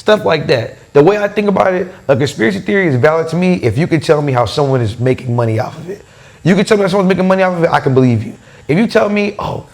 Stuff like that. The way I think about it, a conspiracy theory is valid to me if you can tell me how someone is making money off of it. You can tell me how someone's making money off of it, I can believe you. If you tell me, oh,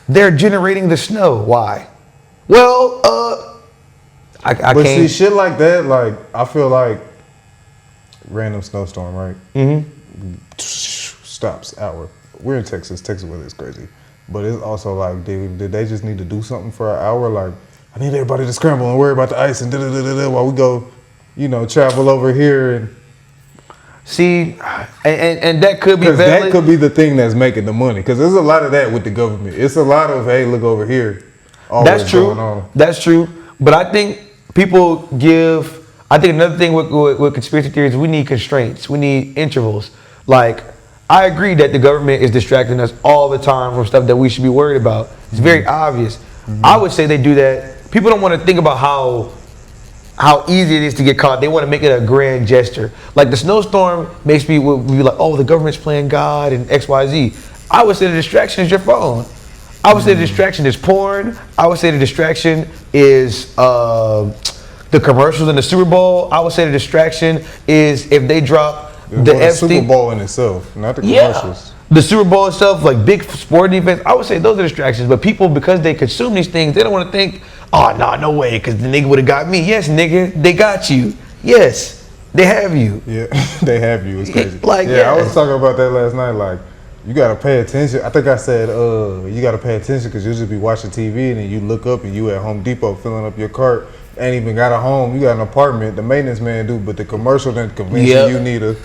they're generating the snow, why? Well, I but can't. see, shit like that, like, I feel like random snowstorm, right? Mm-hmm. Stops, hour. We're in Texas. Texas weather is crazy. But it's also like, did they just need to do something for an hour? Like, I need everybody to scramble and worry about the ice and da-da-da-da-da while we go, travel over here and... See, and that could be valid. That could be the thing that's making the money. Because there's a lot of that with the government. It's a lot of, hey, look over here. That's true. That's true. But I think people I think another thing with conspiracy theories, we need constraints. We need intervals. Like, I agree that the government is distracting us all the time from stuff that we should be worried about. It's very obvious. Mm-hmm. I would say they do that. People don't want to think about how easy it is to get caught. They want to make it a grand gesture. Like the snowstorm makes people be like, oh, the government's playing God and X, Y, Z. I would say the distraction is your phone. I would say the distraction is porn. I would say the distraction is the commercials in the Super Bowl. I would say the distraction is if they drop the Super Bowl in itself, not the commercials. Yeah. The Super Bowl itself, like big sporting events, I would say those are distractions. But people, because they consume these things, they don't want to think, oh, no way, because the nigga would have got me. Yes, nigga, they got you. Yes, they have you. Yeah, they have you. It's crazy. I was talking about that last night. Like, you got to pay attention. I think I said, you got to pay attention because you'll just be watching TV and then you look up and you at Home Depot filling up your cart. Ain't even got a home. You got an apartment. The maintenance man do, but the commercial didn't convince you need a,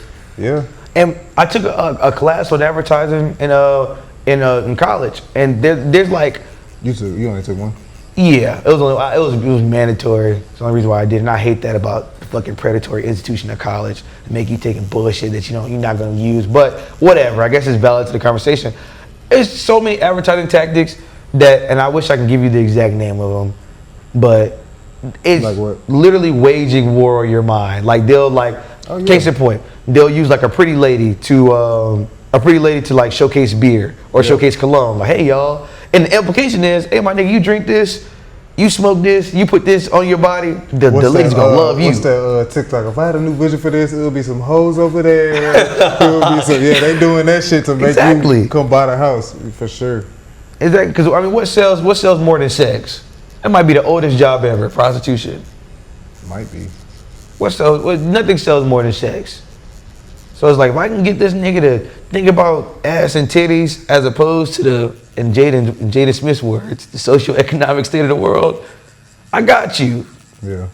And I took a class on advertising in college, and there's like you only took one. Yeah, it was mandatory. It's the only reason why I did, and I hate that about the fucking predatory institution of college to make you taking bullshit that you're not gonna use. But whatever, I guess it's valid to the conversation. There's so many advertising tactics and I wish I could give you the exact name of them, but it's like literally waging war on your mind. Like they'll case in point, they'll use like a pretty lady to like showcase beer or showcase cologne. Like, hey y'all, and the implication is, hey my nigga, you drink this, you smoke this, you put this on your body, the lady's gonna love you. What's that TikTok? If I had a new vision for this, it'll be some hoes over there. It'll be some, they doing that shit to make you come buy the house for sure. Exactly, because I mean, what sells more than sex? That might be the oldest job ever, prostitution. Might be. Nothing sells more than sex. So it's like, if I can get this nigga to think about ass and titties as opposed to in Jada Smith's words, the socioeconomic state of the world, I got you. Yeah.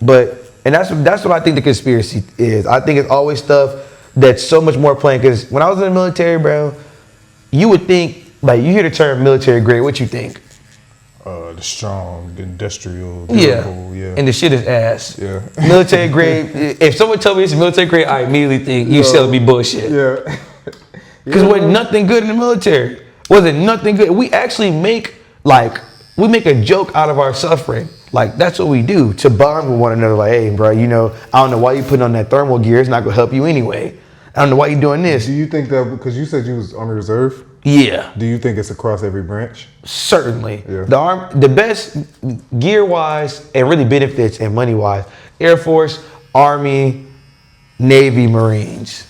And that's what I think the conspiracy is. I think it's always stuff that's so much more plain. Because when I was in the military, bro, you would think, like, you hear the term military grade, what you think? The strong, the industrial, durable, and the shit is ass. Yeah. Military grade, if someone told me it's military grade, I immediately think you selling me bullshit. Yeah. Because wasn't nothing good in the military. Wasn't nothing good. We actually make a joke out of our suffering. Like, that's what we do, to bond with one another. Like, hey, bro, I don't know why you putting on that thermal gear. It's not going to help you anyway. I don't know why you doing this. Do you think that, because you said you was Army Reserve? Yeah. Do you think it's across every branch? Certainly. Yeah. The best gear-wise and really benefits and money-wise, Air Force, Army, Navy, Marines.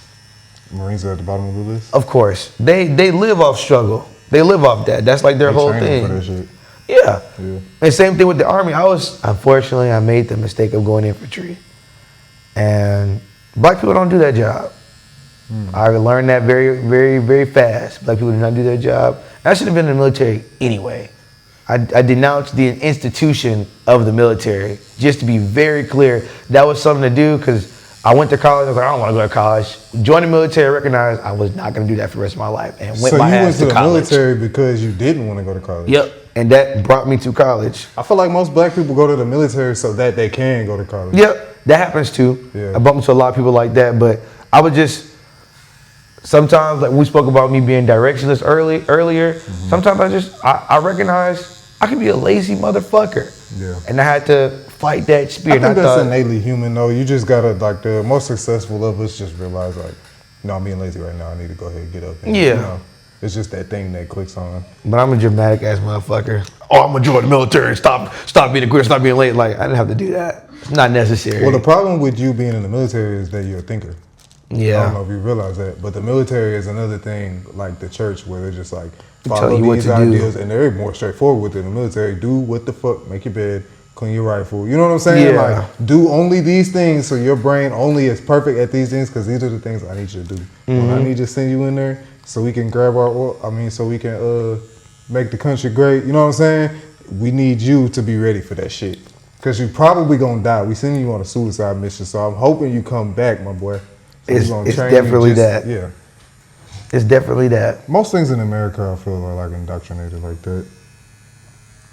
Marines are at the bottom of the list? Of course. They live off struggle. They live off that. That's like their whole thing. For that shit. Yeah. And same thing with the Army. Unfortunately, I made the mistake of going infantry. And black people don't do that job. I learned that very, very, very fast. Black people do not do their job. I should have been in the military anyway. I denounced the institution of the military. Just to be very clear, that was something to do because I went to college. I was like, I don't want to go to college. Joined the military, I recognized I was not going to do that for the rest of my life, and went my ass to college. So you went to the military because you didn't want to go to college? Yep, and that brought me to college. I feel like most black people go to the military so that they can go to college. Yep, that happens too. Yeah. I bumped into a lot of people like that, but I would just... Sometimes, like we spoke about me being directionless earlier, sometimes I recognize I can be a lazy motherfucker. Yeah. And I had to fight that spirit. I think that's innately human though. You just gotta, like, the most successful of us just realize, like, I'm being lazy right now. I need to go ahead and get up. And, It's just that thing that clicks on. But I'm a dramatic ass motherfucker. Oh, I'm gonna join the military. Stop being a quitter. Stop being late. Like I didn't have to do that. It's not necessary. Well, the problem with you being in the military is that you're a thinker. Yeah. I don't know if you realize that, but the military is another thing like the church where they're just like tell follow you what these to do. ideas and they're more straightforward with it. In the military, do what the fuck, make your bed, clean your rifle. You know what I'm saying? Yeah. Like do only these things so your brain only is perfect at these things because these are the things I need you to do. When I need to send you in there so we can grab so we can make the country great. You know what I'm saying? We need you to be ready for that shit. Cause you probably gonna die. We sending you on a suicide mission, so I'm hoping you come back, my boy. So It's definitely that. Yeah. It's definitely that. Most things in America, I feel are like indoctrinated like that.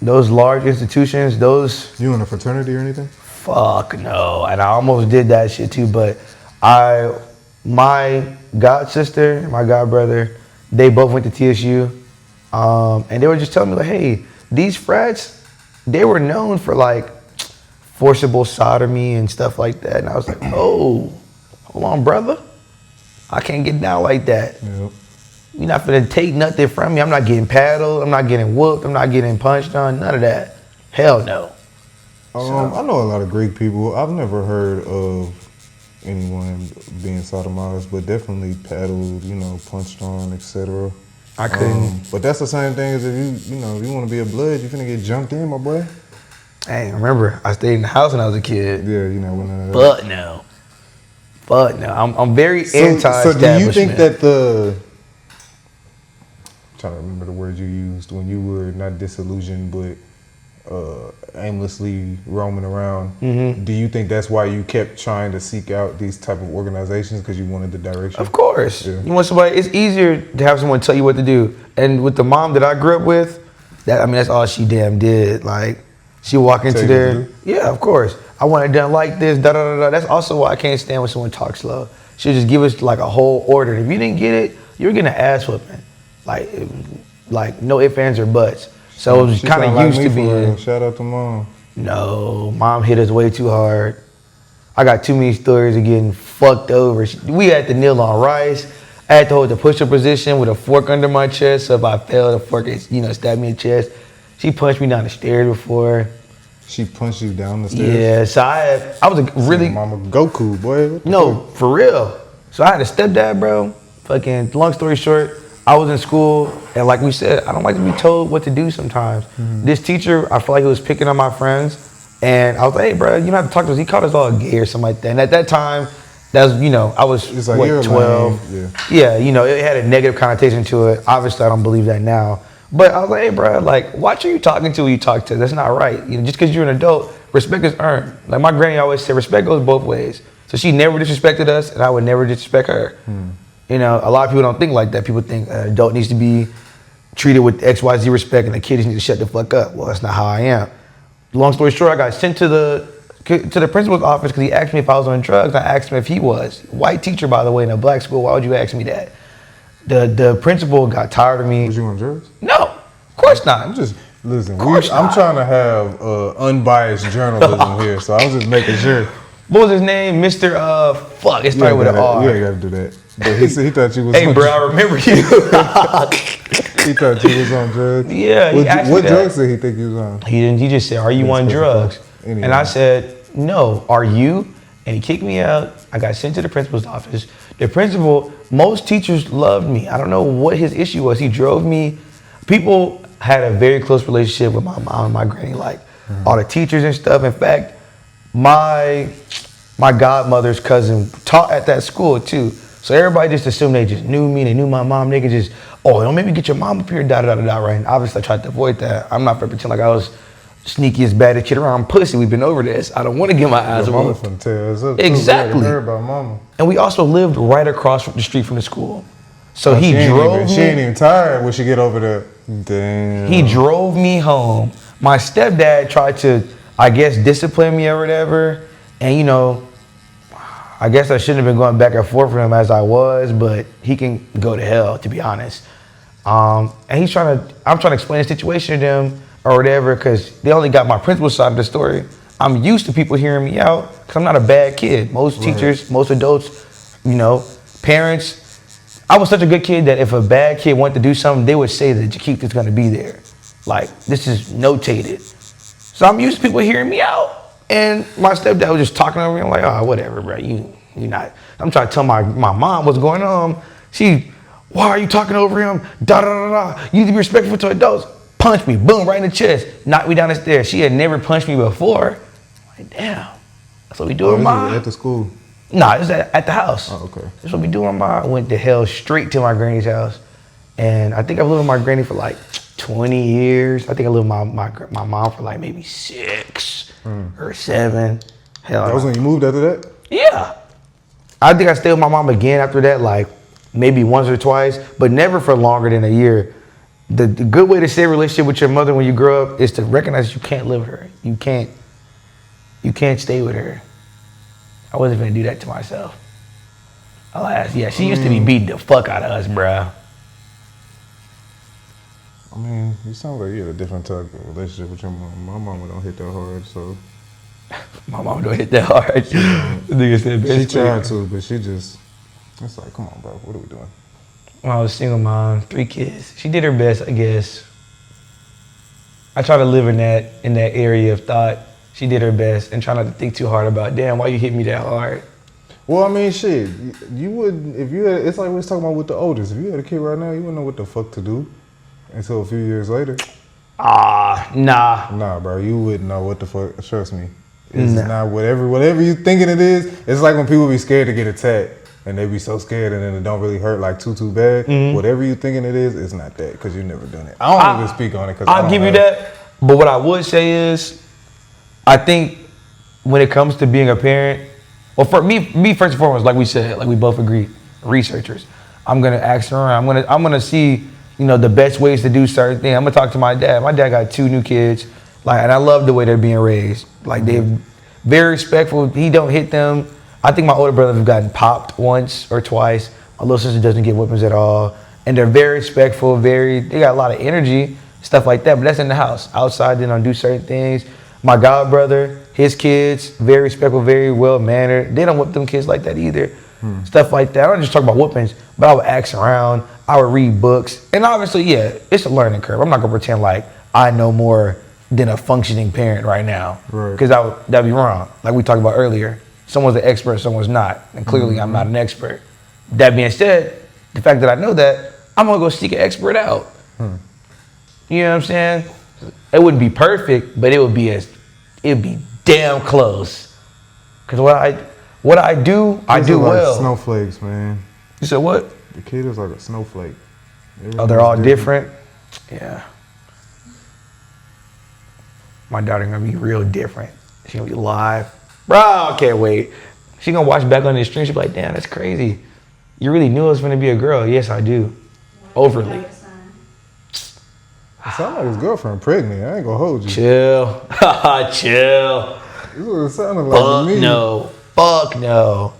Those large institutions, those You in a fraternity or anything? fuck no. And I almost did that shit too, but my god sister, my god brother, they both went to TSU. And they were just telling me like, hey, these frats, they were known for like forcible sodomy and stuff like that. And I was like, oh, hold on, brother. I can't get down like that. Yep. You're not finna take nothing from me. I'm not getting paddled. I'm not getting whooped. I'm not getting punched on. None of that. Hell no. I know a lot of Greek people. I've never heard of anyone being sodomized, but definitely paddled, punched on, etc. I couldn't. But that's the same thing as if you want to be a blood, you're finna get jumped in, my boy. Hey, remember, I stayed in the house when I was a kid. Yeah, when none of that. But no. I'm very So anti-establishment. do you think that I'm trying to remember the word you used when you were not disillusioned, but aimlessly roaming around. Mm-hmm. Do you think that's why you kept trying to seek out these type of organizations because you wanted the direction? Of course. Yeah. You want somebody, it's easier to have someone tell you what to do. And with the mom that I grew up with, that's all she damn did. Like, she walk into there. Yeah, of course. I want it done like this, da da da da. That's also why I can't stand when someone talks slow. She'll just give us like a whole order. If you didn't get it, you're getting an ass whooping. Like no ifs, ands, or buts. So it was kind of used to being. Shout out to mom. No, mom hit us way too hard. I got too many stories of getting fucked over. We had to kneel on rice. I had to hold the push-up position with a fork under my chest. So if I fell, the fork, stabbed me in the chest. She punched me down the stairs before. She punched you down the stairs? Yeah, so I was a really... Mama Goku, boy. No, for real. So I had a stepdad, bro. Fucking, long story short, I was in school, and like we said, I don't like to be told what to do sometimes. Mm-hmm. This teacher, I feel like he was picking on my friends, and I was like, hey, bro, you don't have to talk to us. He called us all gay or something like that. And at that time, I was, like, what, 12? Yeah, it had a negative connotation to it. Obviously, I don't believe that now. But I was like, hey, bro, like, watch who you talking to when you talk to. That's not right. Just because you're an adult, respect is earned. Like my granny always said, respect goes both ways. So she never disrespected us, and I would never disrespect her. A lot of people don't think like that. People think an adult needs to be treated with XYZ respect, and the kids need to shut the fuck up. Well, that's not how I am. Long story short, I got sent to the principal's office because he asked me if I was on drugs. I asked him if he was. White teacher, by the way, in a black school. Why would you ask me that? The principal got tired of me. Was you on drugs? No, of course not. I'm just, listen, I'm trying to have unbiased journalism here, so I was just making sure. What was his name? Mr. It started with an R. You ain't got to do that. But he thought you was hey, on bro, drugs. I remember you. He thought you was on drugs? Yeah, he asked me what that. drugs did he think you was on? He didn't. He just said, are you on drugs? Anyway. And I said, no, are you? And he kicked me out. I got sent to the principal's office. The principal, most teachers loved me. I don't know what his issue was. He drove me. People had a very close relationship with my mom and my granny, like all the teachers and stuff. In fact, my godmother's cousin taught at that school too. So everybody just assumed they just knew me. They knew my mom. They could just, don't maybe get your mom up here, right? And obviously I tried to avoid that. I'm not going to pretend like I was sneaky as bad as shit around pussy. We've been over this. I don't want to get my eyes mama whooped. finna tear us up. Exactly. Heard about mama. And we also lived right across the street from the school. So he drove me. She ain't even tired when she get over there. Damn. He drove me home. My stepdad tried to, I guess, discipline me or whatever. And I guess I shouldn't have been going back and forth with him as I was, but he can go to hell, to be honest. And I'm trying to explain the situation to them or whatever, because they only got my principal side of the story. I'm used to people hearing me out because I'm not a bad kid. Most teachers, most adults, parents, I was such a good kid that if a bad kid wanted to do something, they would say that Jakeita's gonna be there. Like, this is notated. So I'm used to people hearing me out. And my stepdad was just talking over me. I'm like, oh, whatever, bro. You not. I'm trying to tell my mom what's going on. Why are you talking over him? Da da da da. You need to be respectful to adults. Punch me, boom, right in the chest. Knocked me down the stairs. She had never punched me before. I'm like, damn. That's what we do with mom. At the school? Nah, it's at the house. Oh, okay. That's what we do with mom. I went the hell straight to my granny's house. And I think I've lived with my granny for like 20 years. I think I lived with my mom for like maybe 6 or 7. Hell, that was when you moved after that? Yeah. I think I stayed with my mom again after that, like maybe once or twice, but never for longer than a year. The good way to stay in a relationship with your mother when you grow up is to recognize you can't live with her. You can't stay with her. I wasn't gonna do that to myself. Alas, yeah, she used to be beating the fuck out of us, bruh. I mean, you sound like you had a different type of relationship with your mom. My mama don't hit that hard, so. My mom don't hit that hard. Nigga said she tried to, but she just, it's like, come on, bro, what are we doing? When I was a single mom, 3 kids. She did her best, I guess. I try to live in that area of thought. She did her best and try not to think too hard about, damn, why you hit me that hard? Well, I mean, shit, you wouldn't, if you had, it's like we was talking about with the oldest. If you had a kid right now, you wouldn't know what the fuck to do until a few years later. Nah. Nah, bro, you wouldn't know what the fuck, trust me. It's not whatever you thinking it is. It's like when people be scared to get attacked and they be so scared and then it don't really hurt like too bad. Whatever you thinking it is, it's not that because you never done it. I don't even speak on it because I'll give you that. But what I would say is, I think when it comes to being a parent, well, for me first and foremost, like we said, like we both agree, researchers. I'm gonna ask around. I'm gonna see, the best ways to do certain things. I'm gonna talk to my dad. My dad got 2 new kids, and I love the way they're being raised. Like they're very respectful. He don't hit them. I think my older brother have gotten popped once or twice. My little sister doesn't get whippings at all, and they're very respectful. They got a lot of energy, stuff like that. But that's in the house. Outside, they don't do certain things. My god brother, his kids, very respectful, very well mannered. They don't whip them kids like that either. Stuff like that. I don't just talk about whoopings, but I would ask around. I would read books, and obviously, yeah, it's a learning curve. I'm not gonna pretend like I know more than a functioning parent right now, because that'd be wrong. Like we talked about earlier, someone's an expert, someone's not, and clearly I'm not an expert. That being said, the fact that I know that, I'm gonna go seek an expert out. You know what I'm saying? It wouldn't be perfect, but it'd be damn close. Cause what I do, I do like well. Snowflakes, man. You said what? The kid is like a snowflake. Oh, they're all different. Yeah. My daughter gonna be real different. She gonna be live. Bro, I can't wait. She gonna watch back on the stream. She be like, damn, that's crazy. You really knew it was gonna be a girl. Yes, I do. Overly. It sound like his girlfriend pregnant. I ain't gonna hold you. Chill. Chill. This is what it sounded like to me. Fuck no.